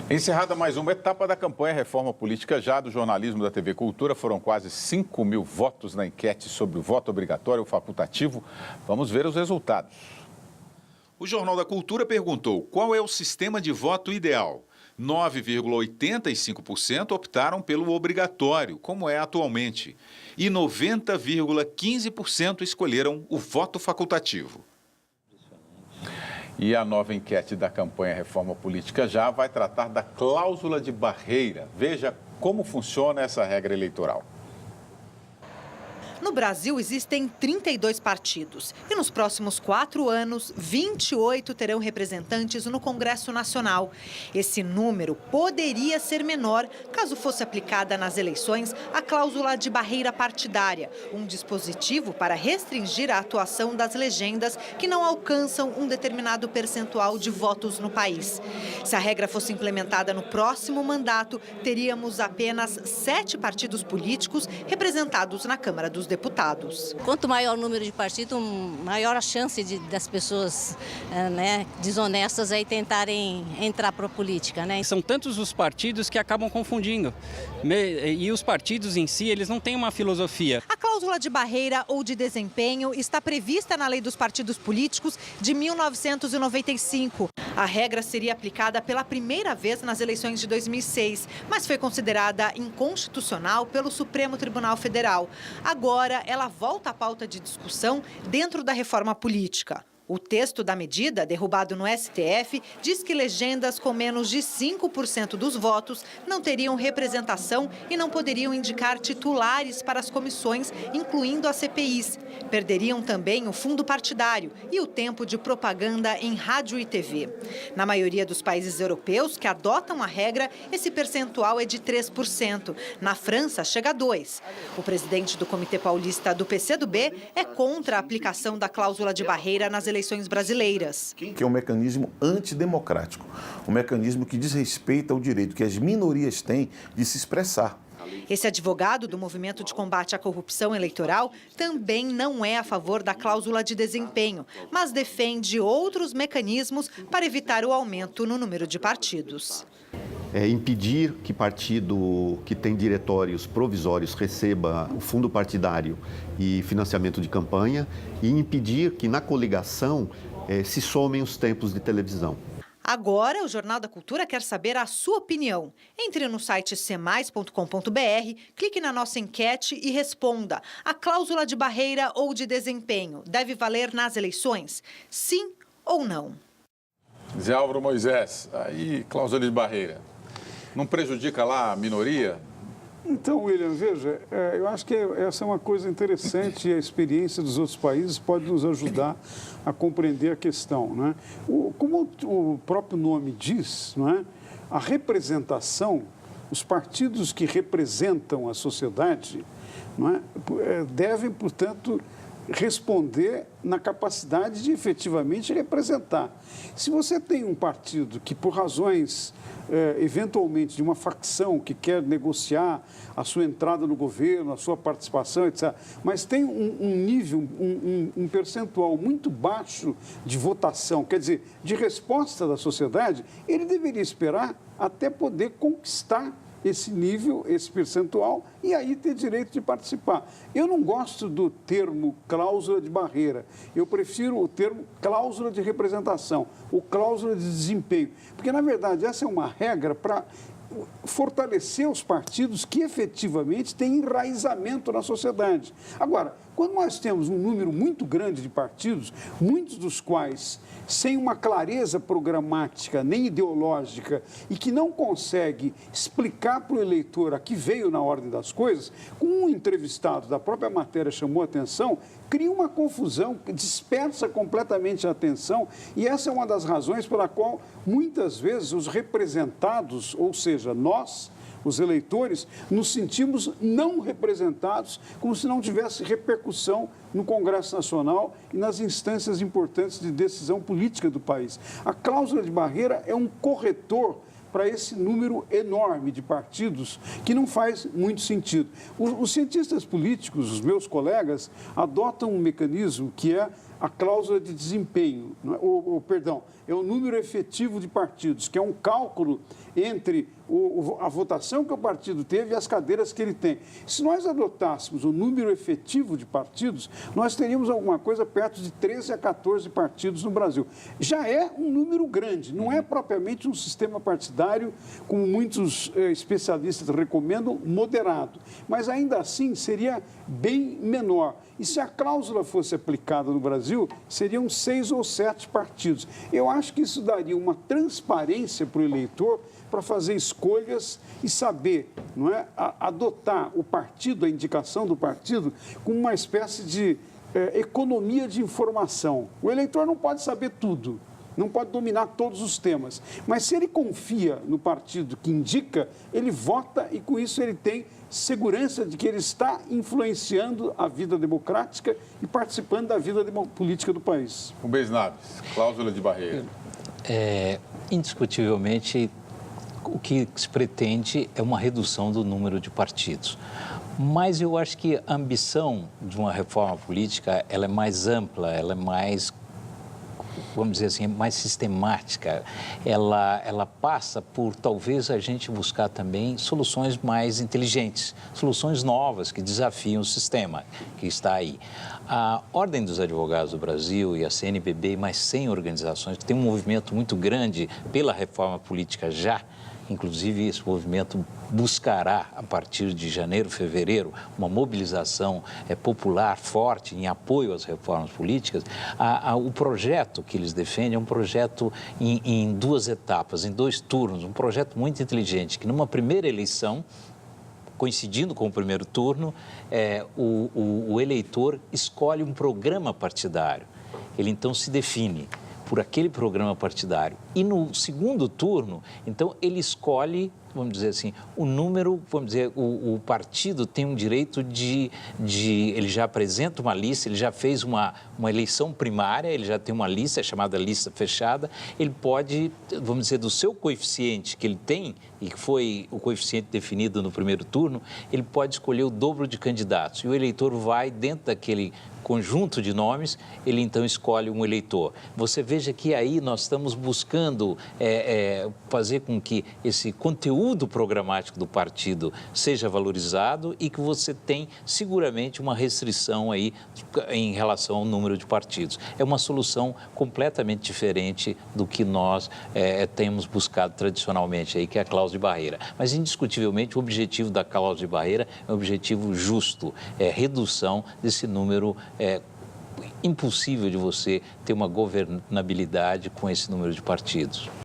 Encerrada mais uma etapa da campanha Reforma Política Já do jornalismo da TV Cultura, foram quase 5 mil votos na enquete sobre o voto obrigatório ou facultativo. Vamos ver os resultados. O Jornal da Cultura perguntou qual é o sistema de voto ideal. 9,85% optaram pelo obrigatório, como é atualmente, e 90,15% escolheram o voto facultativo. E a nova enquete da campanha Reforma Política Já vai tratar da cláusula de barreira. Veja como funciona essa regra eleitoral. No Brasil, existem 32 partidos e nos próximos 4 anos, 28 terão representantes no Congresso Nacional. Esse número poderia ser menor caso fosse aplicada nas eleições a cláusula de barreira partidária, um dispositivo para restringir a atuação das legendas que não alcançam um determinado percentual de votos no país. Se a regra fosse implementada no próximo mandato, teríamos apenas 7 partidos políticos representados na Câmara dos Deputados. Quanto maior o número de partidos, maior a chance das pessoas desonestas aí tentarem entrar para a política. São tantos os partidos que acabam confundindo. E os partidos em si, eles não têm uma filosofia. A cláusula de barreira ou de desempenho está prevista na Lei dos Partidos Políticos de 1995. A regra seria aplicada pela primeira vez nas eleições de 2006, mas foi considerada inconstitucional pelo Supremo Tribunal Federal. Agora, ela volta à pauta de discussão dentro da reforma política. O texto da medida, derrubado no STF, diz que legendas com menos de 5% dos votos não teriam representação e não poderiam indicar titulares para as comissões, incluindo as CPIs. Perderiam também o fundo partidário e o tempo de propaganda em rádio e TV. Na maioria dos países europeus que adotam a regra, esse percentual é de 3%. Na França, chega a 2%. O presidente do Comitê Paulista do PCdoB é contra a aplicação da cláusula de barreira nas eleições brasileiras. Que é um mecanismo antidemocrático, um mecanismo que desrespeita o direito que as minorias têm de se expressar. Esse advogado do Movimento de Combate à Corrupção Eleitoral também não é a favor da cláusula de desempenho, mas defende outros mecanismos para evitar o aumento no número de partidos. Impedir que partido que tem diretórios provisórios receba o fundo partidário e financiamento de campanha e impedir que na coligação se somem os tempos de televisão. Agora, o Jornal da Cultura quer saber a sua opinião. Entre no site cmais.com.br, clique na nossa enquete e responda. A cláusula de barreira ou de desempenho deve valer nas eleições? Sim ou não? Zé Álvaro Moisés, aí cláusula de barreira. Não prejudica lá a minoria? Então, William, veja, eu acho que essa é uma coisa interessante e a experiência dos outros países pode nos ajudar a compreender a questão, né? Como o próprio nome diz, não é? A representação, os partidos que representam a sociedade, não é? Devem, portanto, responder na capacidade de efetivamente representar. Se você tem um partido que, por razões, eventualmente, de uma facção que quer negociar a sua entrada no governo, a sua participação, etc., mas tem um nível, um percentual muito baixo de votação, quer dizer, de resposta da sociedade, ele deveria esperar até poder conquistar esse nível, esse percentual, e aí ter direito de participar. Eu não gosto do termo cláusula de barreira, eu prefiro o termo cláusula de representação, ou cláusula de desempenho, porque, na verdade, essa é uma regra para fortalecer os partidos que efetivamente têm enraizamento na sociedade. Agora, quando nós temos um número muito grande de partidos, muitos dos quais sem uma clareza programática nem ideológica e que não consegue explicar para o eleitor a que veio na ordem das coisas, como um entrevistado da própria matéria chamou a atenção, cria uma confusão, dispersa completamente a atenção, e essa é uma das razões pela qual muitas vezes os representados, ou seja, nós, os eleitores, nos sentimos não representados, como se não tivesse repercussão no Congresso Nacional e nas instâncias importantes de decisão política do país. A cláusula de barreira é um corretor para esse número enorme de partidos que não faz muito sentido. Os cientistas políticos, os meus colegas, adotam um mecanismo que é a cláusula de desempenho, não é? Perdão, é o número efetivo de partidos, que é um cálculo entre a votação que o partido teve e as cadeiras que ele tem. Se nós adotássemos o número efetivo de partidos, nós teríamos alguma coisa perto de 13 a 14 partidos no Brasil. Já é um número grande, não é propriamente um sistema partidário, como muitos especialistas recomendam, moderado. Mas ainda assim seria bem menor. E se a cláusula fosse aplicada no Brasil, seriam 6 ou 7 partidos. Eu acho que isso daria uma transparência para o eleitor para fazer escolhas e saber, não é, adotar o partido, a indicação do partido, como uma espécie de economia de informação. O eleitor não pode saber tudo, não pode dominar todos os temas, mas se ele confia no partido que indica, ele vota e com isso ele tem segurança de que ele está influenciando a vida democrática e participando da vida política do país. Rubens Naves, cláusula de barreira. Indiscutivelmente, o que se pretende é uma redução do número de partidos. Mas eu acho que a ambição de uma reforma política, ela é mais ampla, ela é mais, vamos dizer assim, mais sistemática. Ela passa por, talvez, a gente buscar também soluções mais inteligentes, soluções novas que desafiam o sistema que está aí. A Ordem dos Advogados do Brasil e a CNBB e mais 100 organizações que têm um movimento muito grande pela reforma política já. Inclusive, esse movimento buscará, a partir de janeiro, fevereiro, uma mobilização popular forte em apoio às reformas políticas. O projeto que eles defendem é um projeto em 2 etapas, em 2 turnos, um projeto muito inteligente, que numa primeira eleição, coincidindo com o primeiro turno, o eleitor escolhe um programa partidário. Ele, então, se define por aquele programa partidário. E no segundo turno, então, ele escolhe, vamos dizer assim, o número, vamos dizer, o partido tem um direito ele já apresenta uma lista, ele já fez uma eleição primária, ele já tem uma lista, chamada lista fechada, ele pode, vamos dizer, do seu coeficiente que ele tem, e que foi o coeficiente definido no primeiro turno, ele pode escolher o dobro de candidatos. E o eleitor vai, dentro daquele conjunto de nomes, ele então escolhe um eleitor. Você veja que aí nós estamos buscando fazer com que esse conteúdo programático do partido seja valorizado e que você tem seguramente uma restrição aí em relação ao número de partidos. É uma solução completamente diferente do que nós temos buscado tradicionalmente aí, que é a cláusula de barreira. Mas, indiscutivelmente, o objetivo da cláusula de barreira é um objetivo justo, redução desse número impossível de você ter uma governabilidade com esse número de partidos.